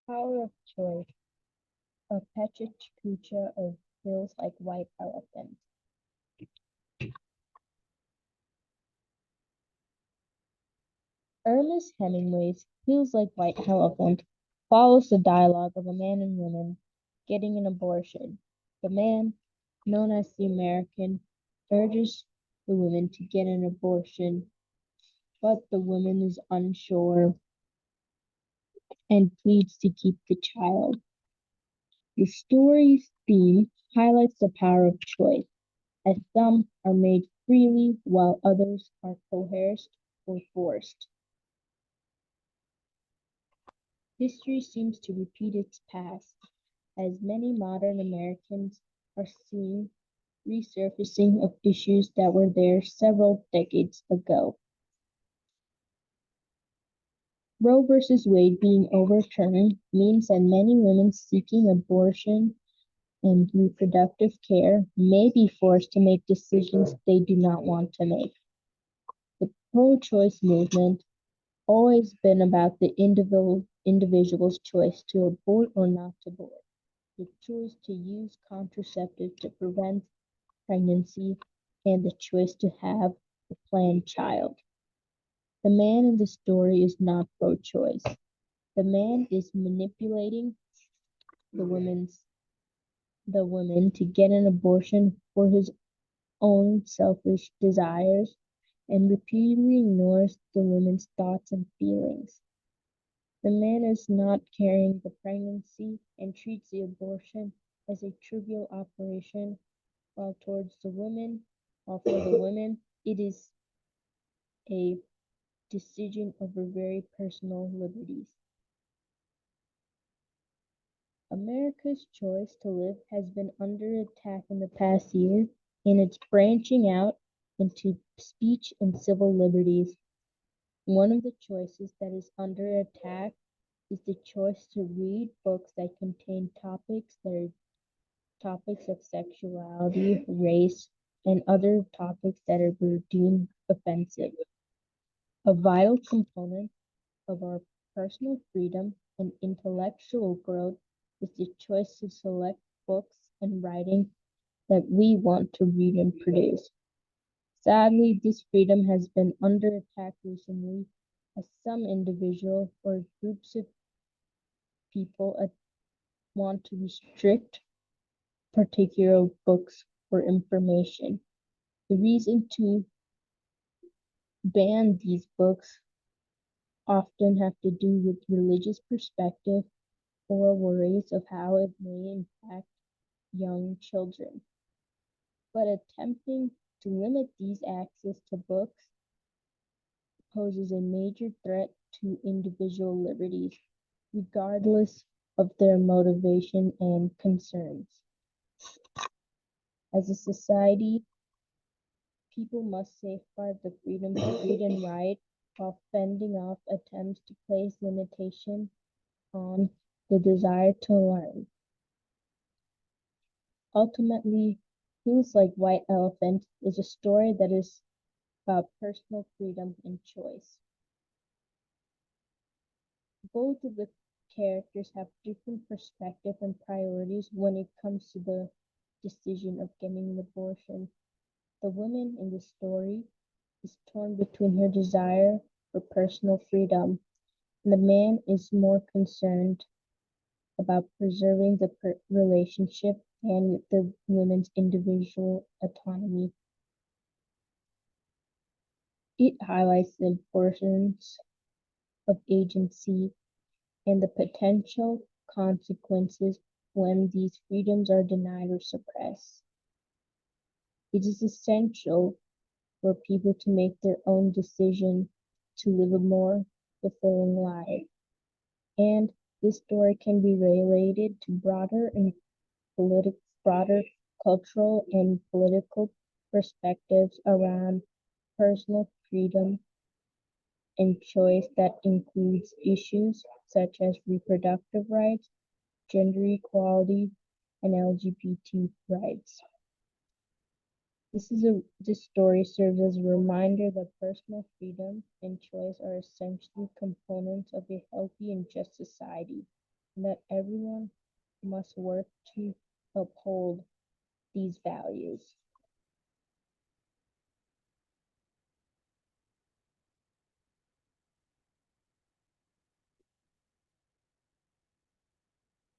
Power of choice. A Pecha Kucha of feels like white elephant. Ernest Hemingway's Feels Like White Elephant follows the dialogue of a man and woman getting an abortion. The man, known as the American, urges the woman to get an abortion, but the woman is unsure and pleads to keep the child. The story's theme highlights the power of choice, as some are made freely while others are coerced or forced. History seems to repeat its past, as many modern Americans are seeing resurfacing of issues that were there several decades ago. Roe versus Wade being overturned means that many women seeking abortion and reproductive care may be forced to make decisions they do not want to make. The pro-choice movement always been about the individual's choice to abort or not to abort, the choice to use contraceptive to prevent pregnancy, and the choice to have a planned child. The man in the story is not pro-choice. The man is manipulating the woman's the woman to get an abortion for his own selfish desires and repeatedly ignores the woman's thoughts and feelings. The man is not carrying the pregnancy and treats the abortion as a trivial operation, while towards the women, while for the women, it is a decision over very personal liberties. America's choice to live has been under attack in the past year, and it's branching out into speech and civil liberties. One of the choices that is under attack is the choice to read books that contain topics of sexuality, race, and other topics that are deemed offensive. A vital component of our personal freedom and intellectual growth is the choice to select books and writing that we want to read and produce. Sadly, this freedom has been under attack recently as some individual or groups of people want to restrict particular books or information. The reason to ban these books often have to do with religious perspective or worries of how it may impact young children. But attempting to limit these access to books poses a major threat to individual liberties, regardless of their motivation and concerns. As a society, people must safeguard the freedom to read and write while fending off attempts to place limitation on the desire to learn. Ultimately, Feels Like White Elephant is a story that is about personal freedom and choice. Both of the characters have different perspective and priorities when it comes to the decision of getting an abortion. The woman in the story is torn between her desire for personal freedom, and the man is more concerned about preserving the relationship and the woman's individual autonomy. It highlights the importance of agency and the potential consequences when these freedoms are denied or suppressed. It is essential for people to make their own decision to live a more fulfilling life. And this story can be related to broader cultural and political perspectives around personal freedom and choice that includes issues such as reproductive rights, gender equality, and LGBT rights. This story serves as a reminder that personal freedom and choice are essentially components of a healthy and just society. that everyone must work to uphold these values.